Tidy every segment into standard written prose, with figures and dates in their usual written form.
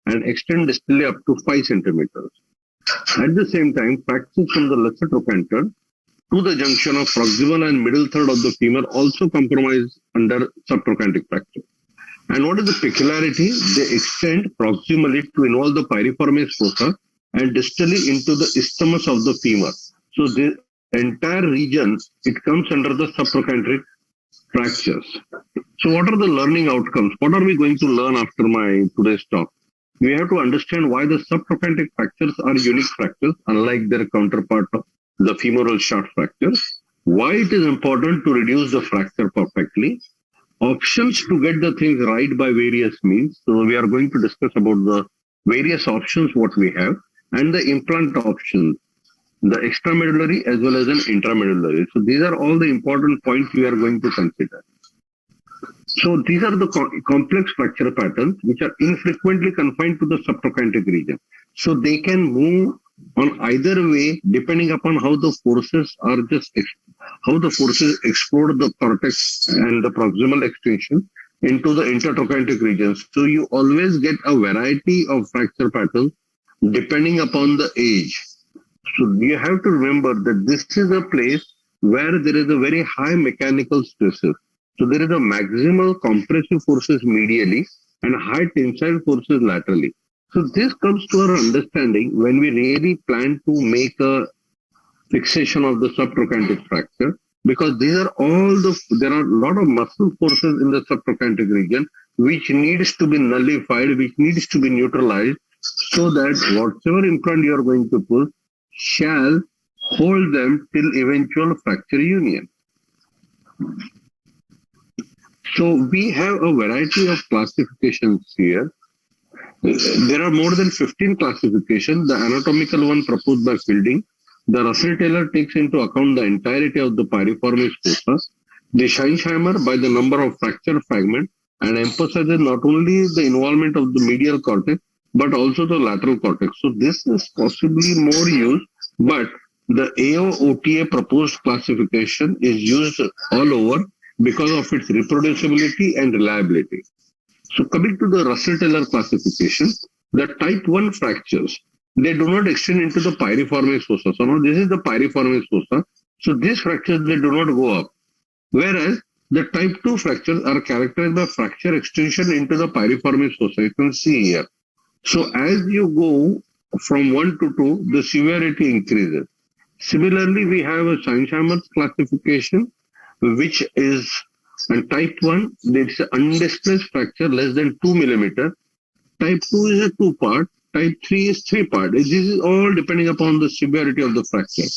and extend distally up to 5 centimeters. At the same time, fractures from the lesser trochanter to the junction of proximal and middle third of the femur also compromise under subtrochanteric fracture. And what is the peculiarity? They extend proximally to involve the piriformis fossa and distally into the isthmus of the femur. So the entire region, it comes under the subtrochanteric fractures. So what are the learning outcomes? What are we going to learn after my today's talk? We have to understand why the subtrochanteric fractures are unique fractures, unlike their counterpart of the femoral short fractures. Why it is important to reduce the fracture perfectly. Options to get the things right by various means. So we are going to discuss about the various options what we have and the implant options, the extramedullary as well as an intramedullary. So these are all the important points we are going to consider. So these are the complex fracture patterns which are infrequently confined to the subtrochanteric region. So they can move on either way depending upon how the forces are explode the cortex and the proximal extension into the intertrochanteric regions. So you always get a variety of fracture patterns depending upon the age. So you have to remember that this is a place where there is a very high mechanical stresses. So there is a maximal compressive forces medially and high tensile forces laterally. So this comes to our understanding when we really plan to make a fixation of the subtrochanteric fracture, because there are a lot of muscle forces in the subtrochanteric region which needs to be nullified, which needs to be neutralized, so that whatever implant you are going to put shall hold them till eventual fracture union. So we have a variety of classifications here. There are more than 15 classifications. The anatomical one proposed by Fielding. The Russell-Taylor takes into account the entirety of the piriformis fossa. The Scheinheimer by the number of fracture fragments and emphasizes not only the involvement of the medial cortex, but also the lateral cortex. So this is possibly more used, but the AO-OTA proposed classification is used all over because of its reproducibility and reliability. So coming to the Russell-Taylor classification, the type 1 fractures, they do not extend into the piriformis fossa. So now this is the piriformis fossa. So these fractures, they do not go up. Whereas the type 2 fractures are characterized by fracture extension into the piriformis fossa. You can see here. So as you go from 1 to 2, the severity increases. Similarly, we have a Scheinheimer's classification, which is and type 1, it's an undisplaced fracture less than 2 millimeter. Type 2 is a 2-part. Type 3 is 3-part. This is all depending upon the severity of the fracture.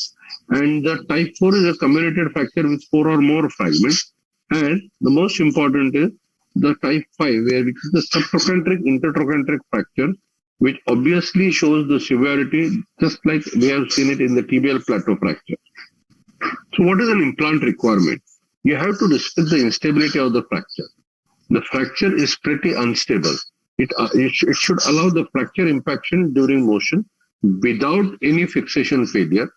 And the type 4 is a comminuted fracture with 4 or more fragments. And the most important is the type 5, which is the subtrochanteric intertrochanteric fracture, which obviously shows the severity just like we have seen it in the tibial plateau fracture. So what is an implant requirement? You have to respect the instability of the fracture. The fracture is pretty unstable. It should allow the fracture impaction during motion without any fixation failure.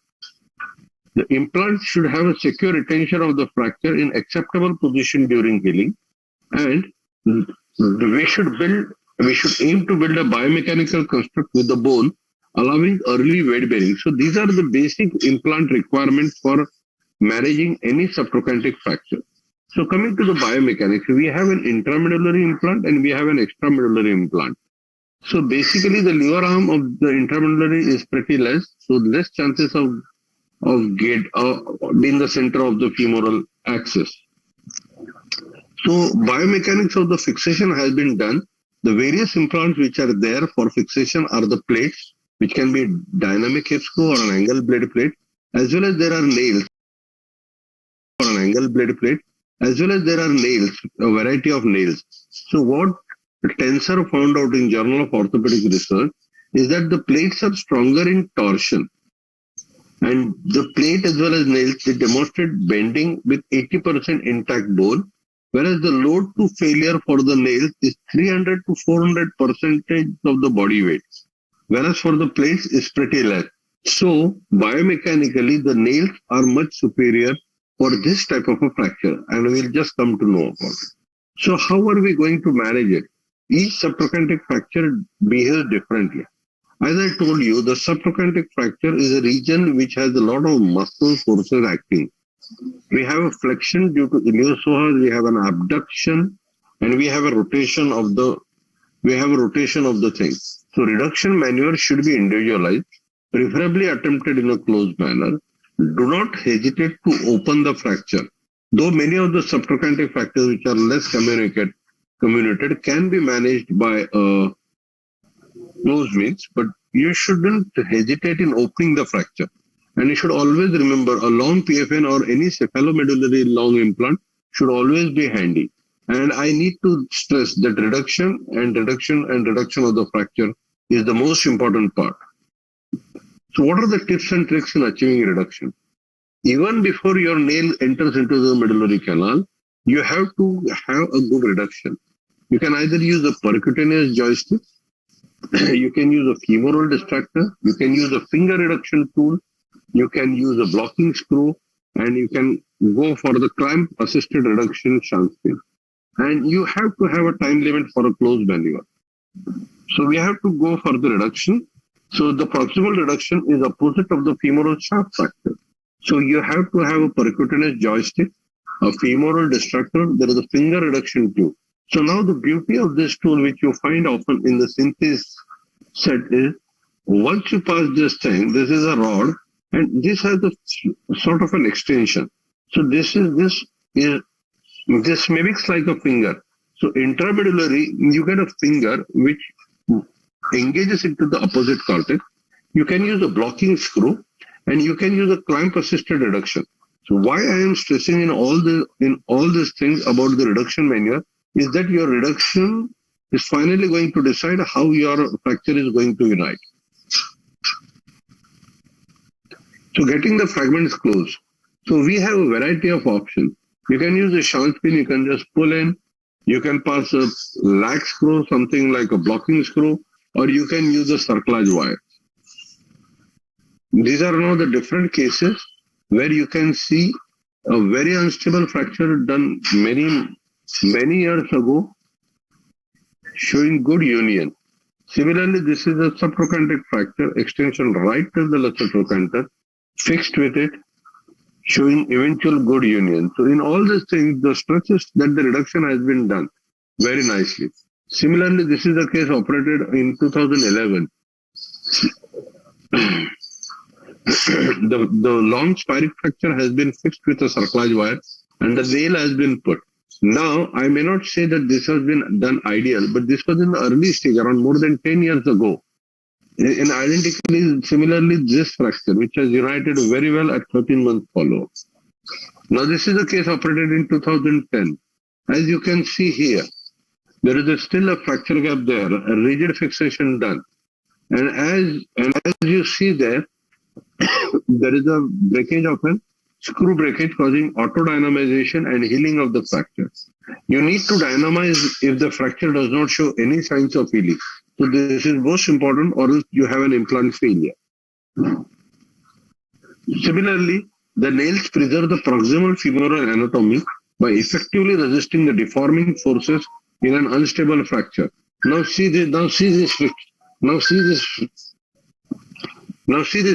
The implant should have a secure retention of the fracture in acceptable position during healing. And we should aim to build a biomechanical construct with the bone, allowing early weight bearing. So these are the basic implant requirements for managing any subtrochanteric fracture. So coming to the biomechanics, we have an intramedullary implant and we have an extramedullary implant. So basically the lever arm of the intramedullary is pretty less, so less chances of gate being the center of the femoral axis. So biomechanics of the fixation has been done. The various implants which are there for fixation are the plates, which can be dynamic hip screw or an angle blade plate, as well as there are nails or an angle blade plate, as well as there are nails, a variety of nails. So what Tensor found out in Journal of Orthopedic Research is that the plates are stronger in torsion. And the plate as well as nails, they demonstrate bending with 80% intact bone, whereas the load to failure for the nails is 300 to 400% of the body weight, whereas for the plates is pretty less. So biomechanically, the nails are much superior for this type of a fracture, and we'll just come to know about it. So how are we going to manage it? each subtrochanteric fracture behaves differently. As I told you, the subtrochanteric fracture is a region which has a lot of muscle forces acting. We have a flexion due to iliopsoas, we have an abduction, and we have a rotation of the thing. So reduction maneuver should be individualized, preferably attempted in a closed manner. Do not hesitate to open the fracture. Though many of the subtrochanteric fractures which are less comminuted can be managed by closed means, but you shouldn't hesitate in opening the fracture. And you should always remember a long PFN or any cephalomedullary long implant should always be handy. And I need to stress that reduction of the fracture is the most important part. So what are the tips and tricks in achieving reduction? Even before your nail enters into the medullary canal, you have to have a good reduction. You can either use a percutaneous joystick, you can use a femoral distractor, you can use a finger reduction tool, you can use a blocking screw, and you can go for the clamp assisted reduction shank spin. And you have to have a time limit for a closed maneuver. So we have to go for the reduction. So the proximal reduction is opposite of the femoral shaft fracture. So you have to have a percutaneous joystick, a femoral distractor, there is a finger reduction tool. So now the beauty of this tool, which you find often in the synthesis set, is once you pass this thing, this is a rod, and this has a sort of an extension. So this mimics like a finger. So intramedullary, you get a finger which engages into the opposite cortex. You can use a blocking screw, and you can use a clamp assisted reduction. So why I am stressing in all these things about the reduction maneuver is that your reduction is finally going to decide how your fracture is going to unite. So getting the fragments closed. So we have a variety of options. You can use a shank spin, you can just pull in, you can pass a lag screw, something like a blocking screw, or you can use a cerclage wire. These are now the different cases where you can see a very unstable fracture done many years ago, showing good union. Similarly, this is a subtrochanteric fracture, extension right to the lesser trochanter, fixed with it, showing eventual good union. So in all these things, the stress is that the reduction has been done very nicely. Similarly, this is a case operated in 2011. The long spiral fracture has been fixed with a cerclage wire and the nail has been put. Now, I may not say that this has been done ideal, but this was in the early stage, around more than 10 years ago. And identically, similarly, this fracture, which has united very well at 13 months follow-up. Now, this is a case operated in 2010. As you can see here, there is still a fracture gap there, a rigid fixation done. And as you see there, there is a breakage of a screw breakage causing autodynamization and healing of the fracture. You need to dynamize if the fracture does not show any signs of healing. So this is most important, or else you have an implant failure. Similarly, the nails preserve the proximal femoral anatomy by effectively resisting the deforming forces in an unstable fracture. Now see this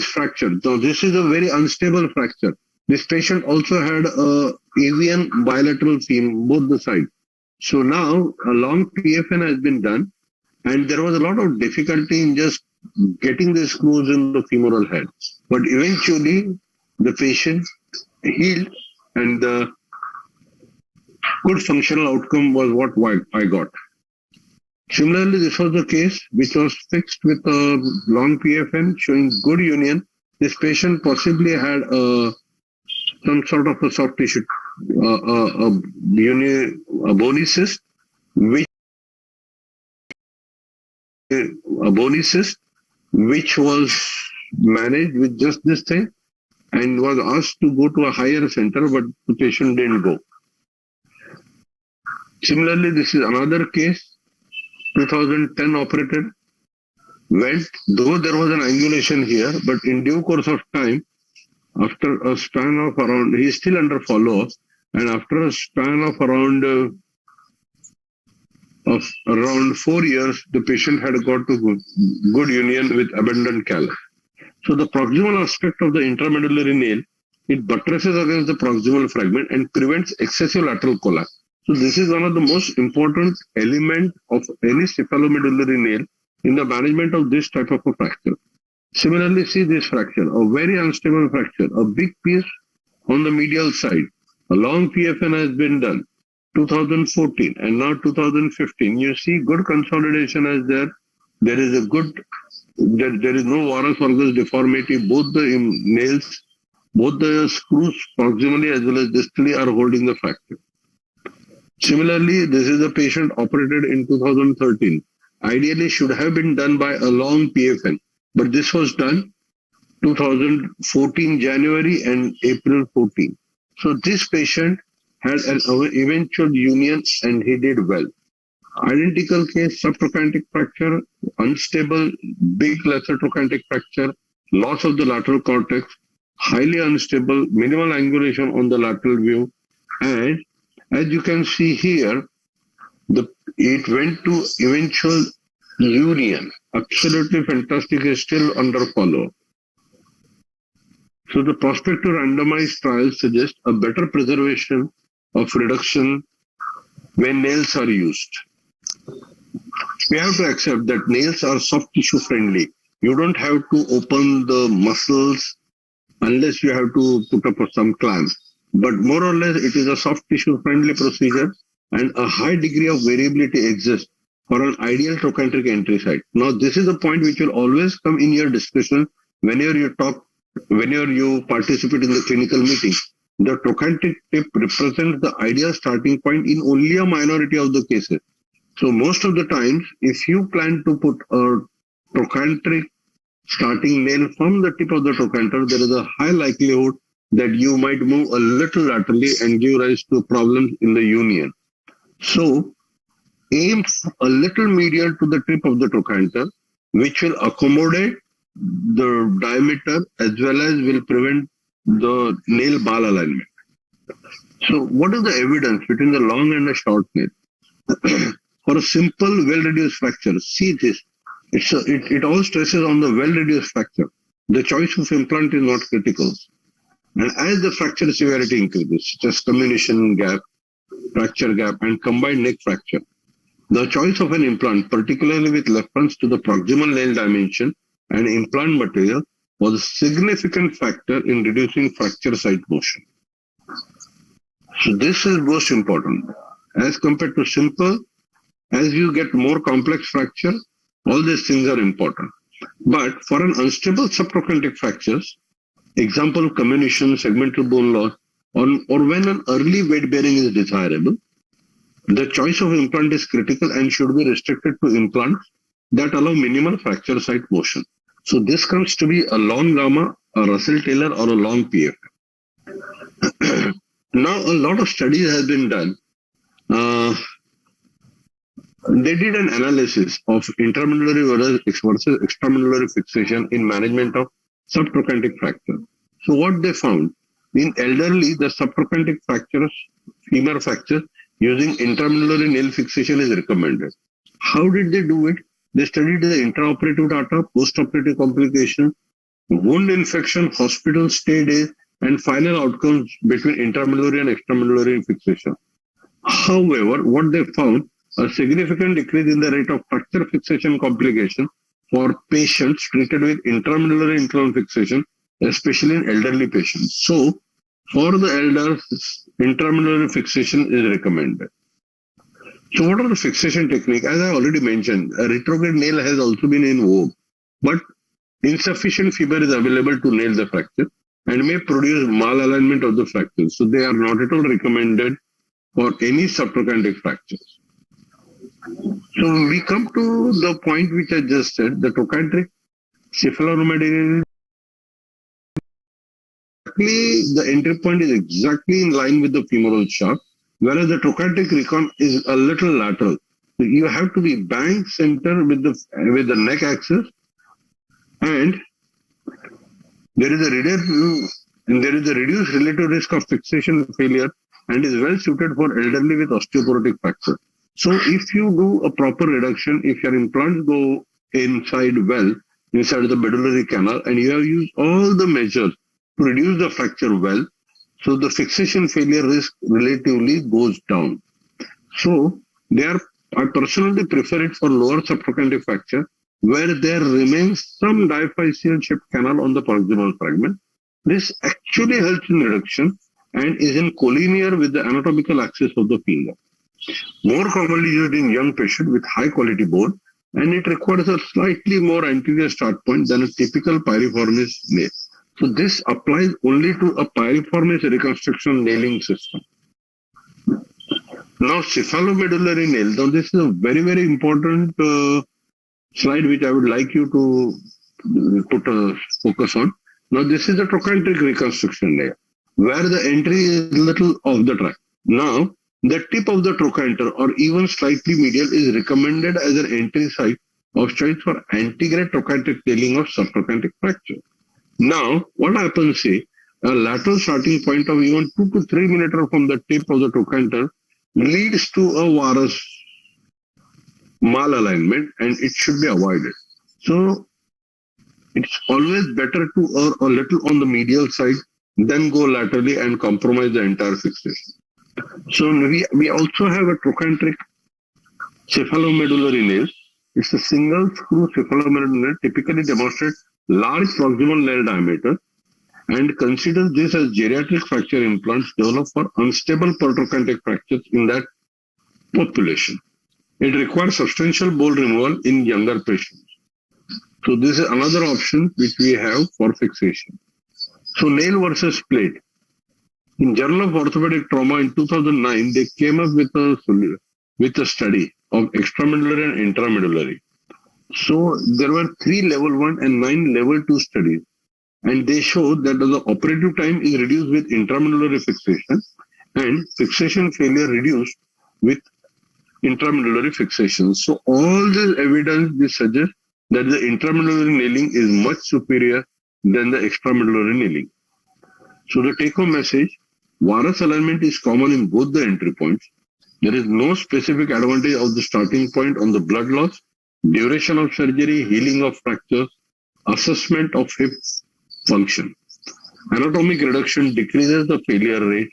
fracture. Now this is a very unstable fracture. This patient also had a avian bilateral femur, both the sides. So now a long PFN has been done, and there was a lot of difficulty in just getting the screws in the femoral head. But eventually the patient healed, and the good functional outcome was what I got. Similarly, this was the case which was fixed with a long PFN showing good union. This patient possibly had some sort of a soft tissue, a bony cyst, which was managed with just this thing and was asked to go to a higher center, but the patient didn't go. Similarly, this is another case, 2010 operated, went, though there was an angulation here, but in due course of time, after a span of around, he is still under follow-up, and after a span of around of around 4 years, the patient had got to good union with abundant callus. So the proximal aspect of the intramedullary nail, it buttresses against the proximal fragment and prevents excessive lateral collapse. So this is one of the most important element of any cephalomedullary nail in the management of this type of a fracture. Similarly, see this fracture, a very unstable fracture, a big piece on the medial side. A long PFN has been done, 2014 and now 2015. You see good consolidation as there. There is a good, there is no varus valgus deformity. Both the nails, both the screws proximally as well as distally are holding the fracture. Similarly, this is a patient operated in 2013. Ideally should have been done by a long PFN, but this was done 2014 January and April 14. So this patient had an eventual union and he did well. Identical case, subtrochanteric fracture, unstable, big lesser trochanteric fracture, loss of the lateral cortex, highly unstable, minimal angulation on the lateral view, and as you can see here, it went to eventual union. Absolutely fantastic, is still under follow. So the prospective randomized trials suggest a better preservation of reduction when nails are used. We have to accept that nails are soft tissue friendly. You don't have to open the muscles unless you have to put up some clamps. But more or less, it is a soft tissue friendly procedure and a high degree of variability exists for an ideal trochanteric entry site. Now, this is a point which will always come in your discussion whenever you participate in the clinical meeting. The trochanteric tip represents the ideal starting point in only a minority of the cases. So most of the times, if you plan to put a trochanteric starting nail from the tip of the trochanter, there is a high likelihood that you might move a little laterally and give rise to problems in the union. So aim a little medial to the tip of the trochanter, which will accommodate the diameter as well as will prevent the nail ball alignment. So what is the evidence between the long and the short nail? For a simple well-reduced fracture, see this, it all stresses on the well-reduced fracture. The choice of implant is not critical. And as the fracture severity increases, such as comminution gap, fracture gap, and combined neck fracture, the choice of an implant, particularly with reference to the proximal nail dimension and implant material, was a significant factor in reducing fracture site motion. So this is most important. As compared to simple, as you get more complex fracture, all these things are important. But for an unstable subtrochanteric fractures, example comminution, segmental bone loss, or when an early weight bearing is desirable, the choice of implant is critical and should be restricted to implants that allow minimal fracture site motion. So this comes to be a long gamma, a Russell Taylor, or a long PF. Now a lot of studies have been done. They did an analysis of intramedullary versus extramedullary fixation in management of subtrochanteric fracture. So what they found, in elderly, the subtrochanteric fractures, femur fractures, using intramedullary nail fixation is recommended. How did they do it? They studied the intraoperative data, postoperative complications, wound infection, hospital stay days, and final outcomes between intramedullary and extramedullary fixation. However, what they found, a significant decrease in the rate of fracture fixation complication for patients treated with intramedullary internal fixation, especially in elderly patients. So, for the elders, intramedullary fixation is recommended. So what are the fixation technique? As I already mentioned, a retrograde nail has also been in vogue, but insufficient fiber is available to nail the fracture and may produce malalignment of the fracture. So they are not at all recommended for any subtrochanteric fractures. So we come to the point which I just said, the trochanteric cephalomedullary. The entry point is exactly in line with the femoral shaft, whereas the trochanteric recon is a little lateral. So you have to be bang center with the neck axis, and there is a reduced relative risk of fixation failure and is well suited for elderly with osteoporotic fracture. So if you do a proper reduction, if your implants go inside well, inside the medullary canal, and you have used all the measures to reduce the fracture well, so the fixation failure risk relatively goes down. So they are, I personally prefer it for lower subtrochanteric fracture, where there remains some diaphyseal shaped canal on the proximal fragment. This actually helps in reduction and is in collinear with the anatomical axis of the finger. More commonly used in young patients with high quality bone, and it requires a slightly more anterior start point than a typical piriformis nail. So this applies only to a piriformis reconstruction nailing system. Now, cephalomedullary nail. Now, this is a very, very important slide which I would like you to put a focus on. Now, this is a trochanteric reconstruction layer where the entry is little off the track. Now, the tip of the trochanter or even slightly medial is recommended as an entry site of choice for antegrade trochanteric nailing of subtrochanteric fracture. Now, what happens is a lateral starting point of even 2 to 3 millimeters from the tip of the trochanter leads to a varus malalignment, and it should be avoided. So it's always better to err a little on the medial side than go laterally and compromise the entire fixation. So we also have a trochanteric cephalomedullary nail. It's a single screw cephalomedullary nail, typically demonstrates large proximal nail diameter, and consider this as geriatric fracture implants developed for unstable pertrochanteric fractures in that population. It requires substantial bone removal in younger patients. So this is another option which we have for fixation. So nail versus plate. In Journal of Orthopedic Trauma in 2009, they came up with a study of extramedullary and intramedullary. So there were 3 level 1 and 9 level 2 studies, and they showed that the operative time is reduced with intramedullary fixation and fixation failure reduced with intramedullary fixation. So all this evidence this suggests that the intramedullary nailing is much superior than the extramedullary nailing. So the take-home message, varus alignment is common in both the entry points. There is no specific advantage of the starting point on the blood loss, duration of surgery, healing of fractures, assessment of hip function. Anatomic reduction decreases the failure rate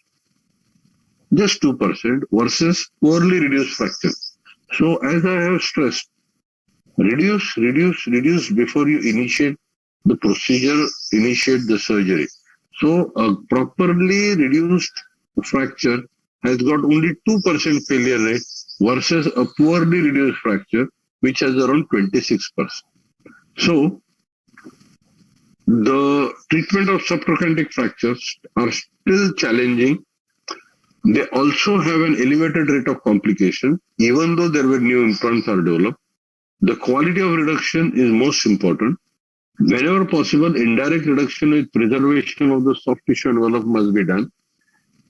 just 2% versus poorly reduced fracture. So as I have stressed, reduce before you initiate the procedure, initiate the surgery. So a properly reduced fracture has got only 2% failure rate versus a poorly reduced fracture which has around 26%. So the treatment of subtrochanteric fractures are still challenging. They also have an elevated rate of complication, even though there were new implants are developed. The quality of reduction is most important. Whenever possible, indirect reduction with preservation of the soft tissue envelope must be done.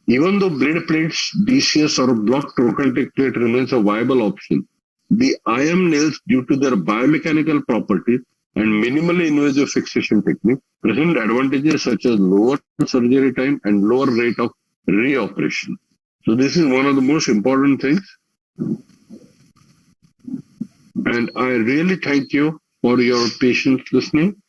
Even though blade plates, DCS or blocked trochanteric plate remains a viable option, the IM nails, due to their biomechanical properties and minimally invasive fixation technique, present advantages such as lower surgery time and lower rate of reoperation. So this is one of the most important things. And I really thank you for your patience listening.